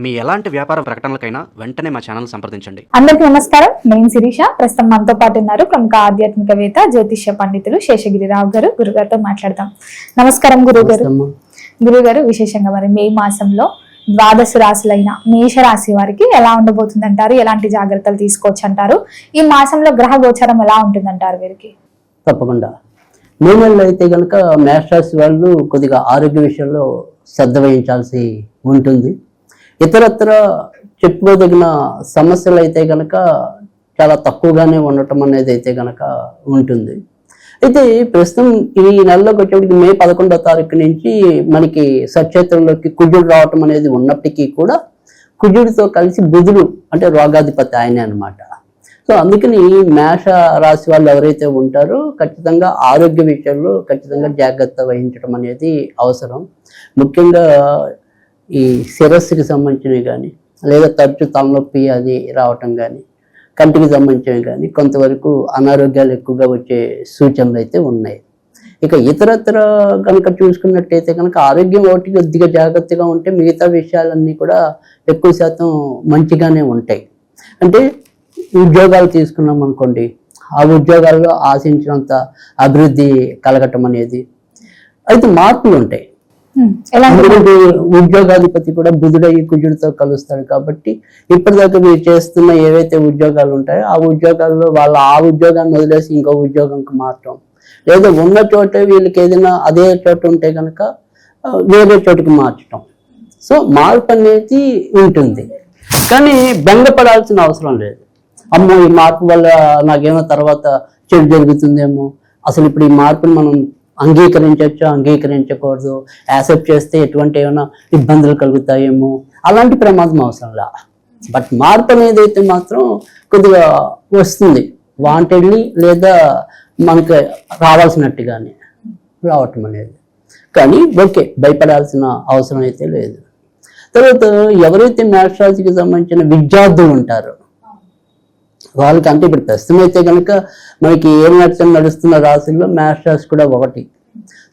మీ ఎలాంటి వ్యాపార ప్రకటనలకైనా వెంటనే మా ఛానల్ సంప్రదించండి. అందరికీ నమస్కారం. నేను శిరీష. ప్రస్తుతం మనతో పాటు ఉన్నారు ప్రముఖ ఆధ్యాత్మికవేత్త జ్యోతిష్య పండితులు శేషగిరిరావు గారు. గురుగారితో మాట్లాడదాం. నమస్కారం గురుగారు. గురుగారు, విశేషంగా మరి మే మాసంలో ద్వాదశ రాశులైన మేషరాశి వారికి ఎలా ఉండబోతుంది అంటారు? ఎలాంటి జాగ్రత్తలు తీసుకోవచ్చు అంటారు? ఈ మాసంలో గ్రహ గోచరం ఎలా ఉంటుందంటారు వీరికి? తప్పకుండా మే నెలలో అయితే కనుక మేషరాశి వాళ్ళు కొద్దిగా ఆరోగ్య విషయంలో శ్రద్ధ వహించాల్సి ఉంటుంది. ఇతరత్ర చెప్పుకోదగిన సమస్యలు అయితే కనుక చాలా తక్కువగానే ఉండటం అనేది అయితే కనుక ఉంటుంది. అయితే ప్రస్తుతం ఈ నెలలోకి వచ్చేప్పటికి మే 11వ తారీఖు నుంచి మనకి సచేతంలోకి కుజుడు రావటం అనేది ఉన్నప్పటికీ కూడా కుజుడితో కలిసి బుధుడు అంటే రోగాధిపతి ఆయనే అనమాట. సో అందుకని మేష రాశి వాళ్ళు ఎవరైతే ఉంటారో ఖచ్చితంగా ఆరోగ్య విషయంలో ఖచ్చితంగా జాగ్రత్త వహించడం అనేది అవసరం. ముఖ్యంగా ఈ శిరస్సుకి సంబంధించినవి కానీ లేదా తరచు తలనొప్పి అది రావటం కానీ కంటికి సంబంధించినవి కానీ కొంతవరకు అనారోగ్యాలు ఎక్కువగా వచ్చే సూచనలు అయితే ఉన్నాయి. ఇక ఇతరత్ర కనుక చూసుకున్నట్టయితే కనుక ఆరోగ్యం ఒకటి కొద్దిగా జాగ్రత్తగా ఉంటే మిగతా విషయాలన్నీ కూడా ఎక్కువ శాతం మంచిగానే ఉంటాయి. అంటే ఉద్యోగాలు తీసుకున్నాం అనుకోండి, ఆ ఉద్యోగాల్లో ఆశించినంత అభివృద్ధి కలగటం అనేది అయితే మార్పులు ఉంటాయి. ఎందుకంటే ఉద్యోగాధిపతి కూడా బుధుడయ్యి కుజుడితో కలుస్తాడు కాబట్టి ఇప్పటిదాకా మీరు చేస్తున్న ఏవైతే ఉద్యోగాలు ఉంటాయో ఆ ఉద్యోగాల్లో వాళ్ళు ఆ ఉద్యోగాన్ని వదిలేసి ఇంకో ఉద్యోగంకి మారటం, లేదా ఉన్న చోటే వీళ్ళకి ఏదైనా అదే చోట ఉంటే కనుక వేరే చోటుకి మార్చడం. సో మార్పు అనేది ఉంటుంది, కానీ బెంగపడాల్సిన అవసరం లేదు. అమ్మో ఈ మార్పు వల్ల నాకేమో తర్వాత చెడు జరుగుతుందేమో, అసలు ఇప్పుడు ఈ మార్పుని మనం అంగీకరించవచ్చు అంగీకరించకూడదు, యాక్సెప్ట్ చేస్తే ఎటువంటి ఏమైనా ఇబ్బందులు కలుగుతాయేమో, అలాంటి ప్రమాదం అవసరంలా. బట్ మార్పు అనేది అయితే మాత్రం కొద్దిగా వస్తుంది వాంటెడ్లీ, లేదా మనకు రావాల్సినట్టుగానే రావటం అనేది. కానీ ఓకే, భయపడాల్సిన అవసరం అయితే లేదు. తర్వాత ఎవరైతే మేషరాశికి సంబంధించిన విద్యార్థులు ఉంటారో వాళ్ళకి, అంటే ఇప్పుడు ప్రస్తుతం అయితే కనుక మనకి ఏం నడుస్తున్న రాశుల్లో మేషరాశి కూడా ఒకటి.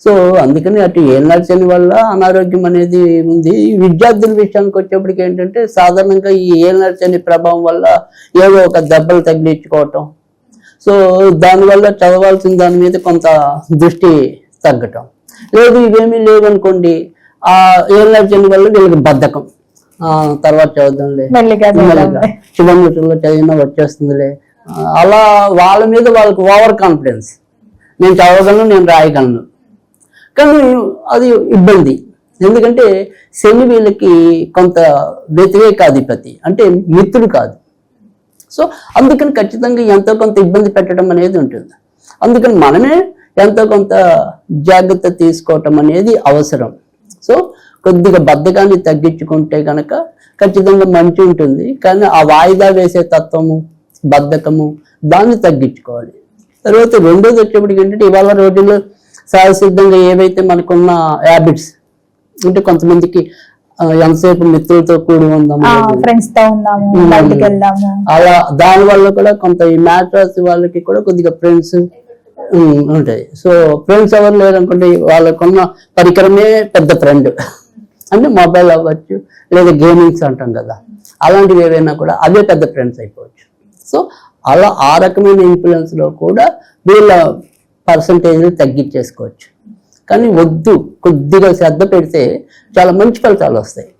సో అందుకని అటు ఏం నడిచని వల్ల అనారోగ్యం అనేది ఉంది. ఈ విద్యార్థుల విషయానికి వచ్చేప్పటికి ఏంటంటే సాధారణంగా ఈ ఏం నడిచని ప్రభావం వల్ల ఏదో ఒక దెబ్బలు తగిలించుకోవటం, సో దానివల్ల చదవాల్సిన దాని మీద కొంత దృష్టి తగ్గటం, లేదు ఇవేమీ లేవనుకోండి ఆ ఏం నడిచని వల్ల వీళ్ళకి బద్ధకం, తర్వాత చదువుదాంలే, శుభములో చదివినా వచ్చేస్తుందిలే, అలా వాళ్ళ మీద వాళ్ళకి ఓవర్ కాన్ఫిడెన్స్, నేను చదవగలను నేను రాయగలను. కానీ అది ఇబ్బంది, ఎందుకంటే శని వీళ్ళకి కొంత వ్యతిరేకాధిపతి, అంటే మిత్రుడు కాదు. సో అందుకని ఖచ్చితంగా ఎంతో కొంత ఇబ్బంది పెట్టడం అనేది ఉంటుంది. అందుకని మనమే ఎంతో కొంత జాగ్రత్త తీసుకోవటం అనేది అవసరం. సో కొద్దిగా బద్ధకాన్ని తగ్గించుకుంటే కనుక ఖచ్చితంగా మంచి ఉంటుంది. కానీ ఆ వాయిదా వేసే తత్వము, బద్ధకము, దాన్ని తగ్గించుకోవాలి. తర్వాత రెండోది వచ్చేప్పటికి ఏంటంటే ఇవాళ రోజుల్లో సహజసిద్ధంగా ఏవైతే మనకున్న హ్యాబిట్స్, అంటే కొంతమందికి ఎంతసేపు మిత్రులతో కూడి ఉందాము, అలా దానివల్ల కూడా కొంత ఈ మ్యాచ్ రాసి వాళ్ళకి కూడా కొద్దిగా ఫ్రెండ్స్ ఉంటాయి. సో ఫ్రెండ్స్ ఎవరు లేరనుకోండి, వాళ్ళకున్న పరికరమే పెద్ద ఫ్రెండ్, అంటే మొబైల్ అవ్వచ్చు లేదా గేమింగ్స్ అంటాం కదా, అలాంటివి ఏవైనా కూడా అవే పెద్ద ఫ్రెండ్స్ అయిపోవచ్చు. సో అలా ఆ రకమైన ఇన్ఫ్లుయెన్స్లో కూడా వీళ్ళ పర్సంటేజ్ని తగ్గించేసుకోవచ్చు. కానీ వద్దు, కొద్దిగా శ్రద్ధ పెడితే చాలా మంచి ఫలితాలు వస్తాయి.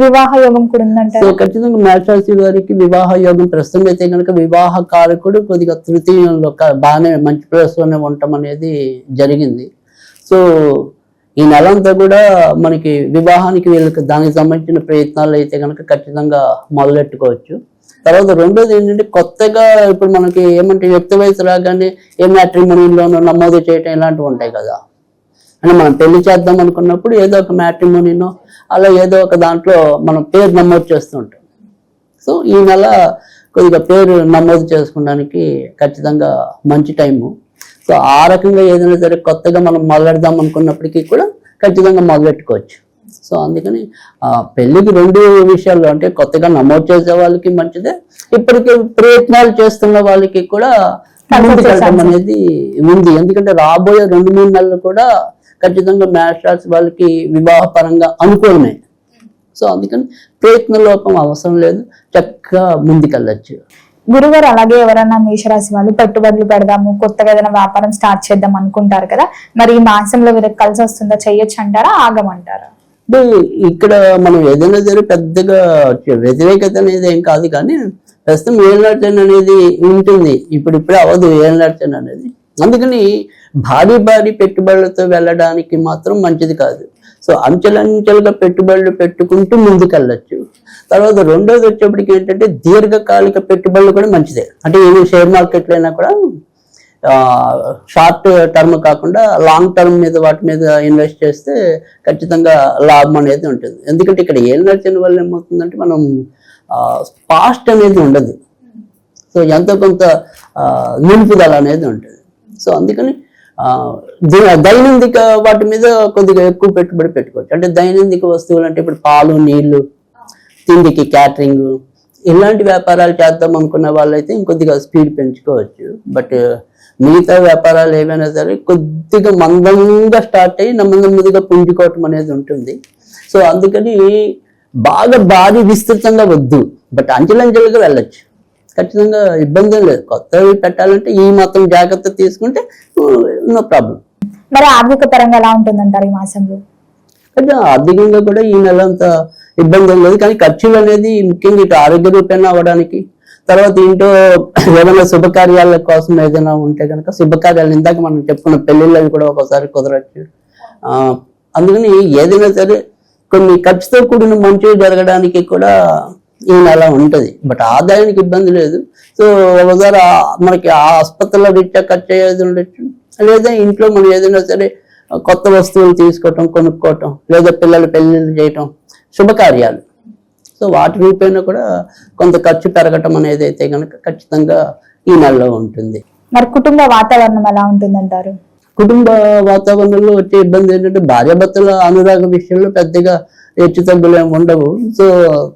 వివాహ యోగం కూడా ఉందంటే సో ఖచ్చితంగా మేషరాశి వారికి వివాహ యోగం ప్రస్తుతం అయితే కనుక వివాహ కారకుడు కొద్దిగా తృతీయంలో బాగానే మంచి ప్లేస్లోనే ఉండటం అనేది జరిగింది. సో ఈ నెలంతా కూడా మనకి వివాహానికి వీళ్ళకి దానికి సంబంధించిన ప్రయత్నాలు అయితే కనుక ఖచ్చితంగా మొదలెట్టుకోవచ్చు. తర్వాత రెండోది ఏంటంటే కొత్తగా ఇప్పుడు మనకి ఏమంటే యుక్త వయసు రాగానే ఏ మ్యాట్రిమోనీలోనూ నమోదు చేయటం ఇలాంటివి ఉంటాయి కదా. అంటే మనం పెళ్లి చేద్దాం అనుకున్నప్పుడు ఏదో ఒక మ్యాట్రిమోనీనో అలా ఏదో ఒక దాంట్లో మనం పేరు నమోదు చేస్తూ ఉంటాం. సో ఈ నెల కొద్దిగా పేరు నమోదు చేసుకోవడానికి ఖచ్చితంగా మంచి టైము. సో ఆ రకంగా ఏదైనా సరే కొత్తగా మనం మొదలెడదాం అనుకున్నప్పటికీ కూడా ఖచ్చితంగా మొదలెట్టుకోవచ్చు. సో అందుకని పెళ్లికి రెండు విషయాలు, అంటే కొత్తగా నమోదు చేసే వాళ్ళకి మంచిదే, ఇప్పటికే ప్రయత్నాలు చేస్తున్న వాళ్ళకి కూడా ముందుకెళ్ళడం అనేది ఉంది. ఎందుకంటే రాబోయే 2-3 నెలలు కూడా ఖచ్చితంగా మేషరాశి వాళ్ళకి వివాహ పరంగా అనుకూలమే. సో అందుకని ప్రయత్న లోపం అవసరం లేదు, చక్కగా ముందుకెళ్ళచ్చు. గురుగారు అలాగే ఎవరైనా మేషరాశి వాళ్ళు పెట్టుబడులు పెడదాము, కొత్తగా ఏదైనా వ్యాపారం స్టార్ట్ చేద్దాం అనుకుంటారు కదా, మరి ఈ మాసంలో వీరికి కలిసి వస్తుందా, చెయ్యొచ్చు అంటారా, ఆగమంటారా? అంటే ఇక్కడ మనం ఏదైనా సరే పెద్దగా వ్యతిరేకత అనేది ఏం కాదు, కానీ ప్రస్తుతం ఏళ్ళర్చన అనేది ఉంటుంది, ఇప్పుడిప్పుడే అవ్వదు ఏళ్ళర్చన అనేది. అందుకని భారీ పెట్టుబడులతో వెళ్ళడానికి మాత్రం మంచిది కాదు. సో అంచెలంచెలుగా పెట్టుబడులు పెట్టుకుంటూ ముందుకెళ్ళచ్చు. తర్వాత రెండోది వచ్చేప్పటికి ఏంటంటే దీర్ఘకాలిక పెట్టుబడులు కూడా మంచిదే. అంటే ఏమి షేర్ మార్కెట్లో అయినా కూడా షార్ట్ టర్మ్ కాకుండా లాంగ్ టర్మ్ మీద వాటి మీద ఇన్వెస్ట్ చేస్తే ఖచ్చితంగా లాభం అనేది ఉంటుంది. ఎందుకంటే ఇక్కడ ఏం నడిచిన వల్ల ఏమవుతుందంటే మనం పాస్ట్ అనేది ఉండదు, సో ఎంతో కొంత నిలుపుదల అనేది ఉంటుంది. సో అందుకని దైనందిక వాటి మీద కొద్దిగా ఎక్కువ పెట్టుబడి పెట్టుకోవచ్చు. అంటే దైనందిక వస్తువులు అంటే ఇప్పుడు పాలు, నీళ్లు, తిండికి క్యాటరింగ్, ఇలాంటి వ్యాపారాలు చేద్దాం అనుకున్న వాళ్ళైతే ఇంకొద్దిగా స్పీడ్ పెంచుకోవచ్చు. బట్ మిగతా వ్యాపారాలు ఏమైనా సరే కొద్దిగా మందంగా స్టార్ట్ అయ్యి నెమ్మదిగా పుంజుకోవటం అనేది ఉంటుంది. సో అందుకని బాగా భారీ విస్తృతంగా వద్దు, బట్ అంచెలంచెలుగా వెళ్ళచ్చు, ఖచ్చితంగా ఇబ్బంది లేదు. కొత్తవి పెట్టాలంటే ఈ మాత్రం జాగ్రత్త తీసుకుంటే నో ప్రాబ్లం. మరి ఆర్థిక పరంగా ఎలా ఉంటుందంటారు ఈ మాసంలో? అంటే ఆర్థికంగా కూడా ఈ నెల అంత ఇబ్బంది లేదు, కానీ ఖర్చులు అనేది ముఖ్యంగా ఇటు ఆరోగ్య రూపేణ అవ్వడానికి, తర్వాత ఇంట్లో ఏదైనా శుభకార్యాల కోసం ఏదైనా ఉంటే కనుక శుభకార్యాలు ఇందాక మనం చెప్పుకున్న పెళ్లిళ్ళవి కూడా ఒకసారి కుదరచ్చు. అందుకని ఏదైనా సరే కొన్ని ఖర్చుతో కూడిన మంచి జరగడానికి కూడా ఈ నెల ఉంటుంది. బట్ ఆదాయానికి ఇబ్బంది లేదు. సో ఒకసారి మనకి ఆ ఆసుపత్రిలో రీత్యా ఖర్చు అయ్యేది ఉండొచ్చు, లేదా ఇంట్లో మనం ఏదైనా సరే కొత్త వస్తువులు తీసుకోవటం, కొనుక్కోవటం, లేదా పిల్లలు పెళ్ళిళ్ళు చేయటం, శుభకార్యాలు, సో వాటి రూపేణ కూడా కొంత ఖర్చు పెరగటం అనేది అయితే కనుక ఖచ్చితంగా ఈ నెలలో ఉంటుంది. మరి కుటుంబ వాతావరణం ఎలా ఉంటుందంటారు? కుటుంబ వాతావరణంలో వచ్చే ఇబ్బంది ఏంటంటే భార్యాభర్తల అనురాగ విషయంలో పెద్దగా హెచ్చు తగ్గులు ఏమి ఉండవు. సో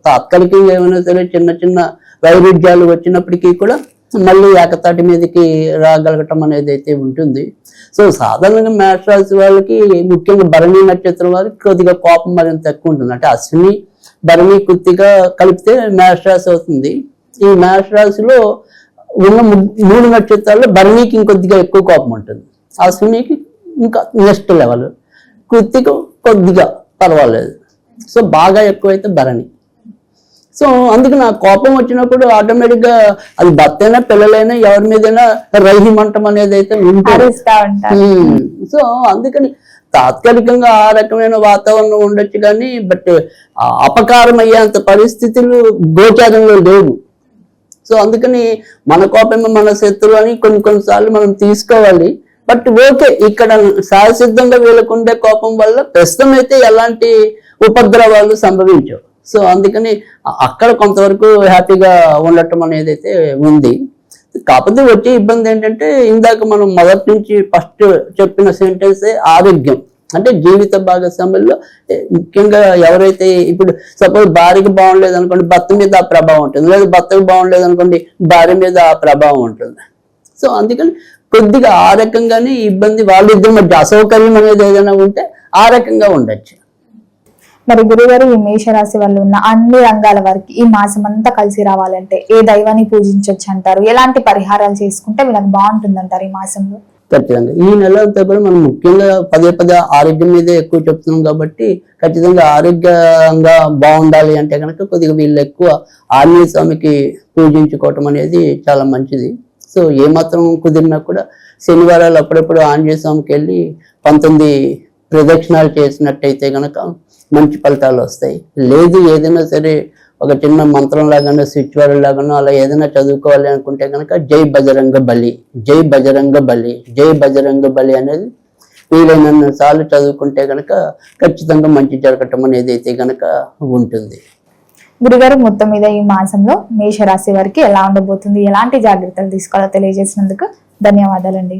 తాత్కాలికంగా ఏమైనా సరే చిన్న వైరుధ్యాలు వచ్చినప్పటికీ కూడా మళ్ళీ ఏకతాటి మీదకి రాగలగటం అనేది అయితే ఉంటుంది. సో సాధారణంగా మేష రాశి వాళ్ళకి, ముఖ్యంగా భరణి నక్షత్రం వారికి కొద్దిగా కోపం మరింత ఎక్కువ ఉంటుంది. అంటే అశ్విని, భరణి, కృత్తిక కలిపితే మేష రాశి అవుతుంది. ఈ మేష రాశిలో ఉన్న 3 నక్షత్రాల్లో భరణికి ఇంకొద్దిగా ఎక్కువ కోపం ఉంటుంది, అశ్వినికి ఇంకా నెక్స్ట్ లెవెల్, కృత్తిక కొద్దిగా పర్వాలేదు, సో బాగా ఎక్కువైతే భరణి. సో అందుకు నా కోపం వచ్చినప్పుడు ఆటోమేటిక్గా అది భర్త అయినా పిల్లలైనా ఎవరి మీదైనా రహిమంటం అనేది అయితే ఉంటుంది. సో అందుకని తాత్కాలికంగా ఆ రకమైన వాతావరణం ఉండొచ్చు, కానీ బట్ అపకారం అయ్యేంత పరిస్థితులు గోచారంలో లేవు. సో అందుకని మన కోపమే మన శత్రువు అని కొన్నిసార్లు మనం తీసుకోవాలి. బట్ ఓకే, ఇక్కడ సహసిద్ధంగా వీళ్ళకుండే కోపం వల్ల ప్రస్తుతం అయితే ఎలాంటి ఉపద్రవాలు సంభవించవు. సో అందుకని అక్కడ కొంతవరకు హ్యాపీగా ఉండటం అనేది అయితే ఉంది. కాకపోతే వచ్చే ఇబ్బంది ఏంటంటే ఇందాక మనం మొదటి నుంచి ఫస్ట్ చెప్పిన సెంటెన్సే ఆరోగ్యం. అంటే జీవిత భాగస్వామ్యంలో ముఖ్యంగా ఎవరైతే ఇప్పుడు సపోజ్ భార్యకి బాగుండలేదు అనుకోండి, భర్త మీద ఆ ప్రభావం ఉంటుంది, లేదా భర్తకు బాగుండలేదు అనుకోండి, భార్య మీద ఆ ప్రభావం ఉంటుంది. సో అందుకని కొద్దిగా ఆ రకంగానే ఇబ్బంది, వాళ్ళిద్దరి మధ్య అసౌకర్యం అనేది ఏదైనా ఉంటే ఆ రకంగా ఉండొచ్చు. మరి గురుగారు, ఈ మేషరాశి వాళ్ళు ఉన్న అన్ని రంగాల వారికి ఈ మాసం అంతా కలిసి రావాలంటే ఏ దైవాన్ని పూజించవచ్చు అంటారు? ఎలాంటి పరిహారాలు చేసుకుంటే వీళ్ళకి బాగుంటుంది అంటారు ఈ మాసంలో? ఖచ్చితంగా ఈ నెల అంతా కూడా మనం ముఖ్యంగా పదే ఆరోగ్యం మీదే ఎక్కువ చెప్తున్నాం కాబట్టి ఖచ్చితంగా ఆరోగ్యంగా బాగుండాలి అంటే కనుక కొద్దిగా వీళ్ళు ఎక్కువ ఆంజనేయ స్వామికి పూజించుకోవటం అనేది చాలా మంచిది. సో ఏమాత్రం కుదిరినా కూడా శనివారాలు అప్పుడప్పుడు ఆంజనేయ స్వామికి వెళ్ళి 19 ప్రదక్షిణాలు చేసినట్టయితే కనుక మంచి ఫలితాలు వస్తాయి. లేదు ఏదైనా సరే ఒక చిన్న మంత్రం లాగానో స్విచ్ వర్డ్ లాగానో అలా ఏదైనా చదువుకోవాలి అనుకుంటే కనుక జై బజరంగ బలి, జై బజరంగ బలి, జై బజరంగ బలి అనేది వీలైన సార్లు చదువుకుంటే కనుక ఖచ్చితంగా మంచి జరగటం అనేది అయితే కనుక ఉంటుంది. గురుగారు, మొత్తం మీద ఈ మాసంలో మేషరాశి వారికి ఎలా ఉండబోతుంది, ఎలాంటి జాగ్రత్తలు తీసుకోవాలో తెలియజేసినందుకు ధన్యవాదాలండి.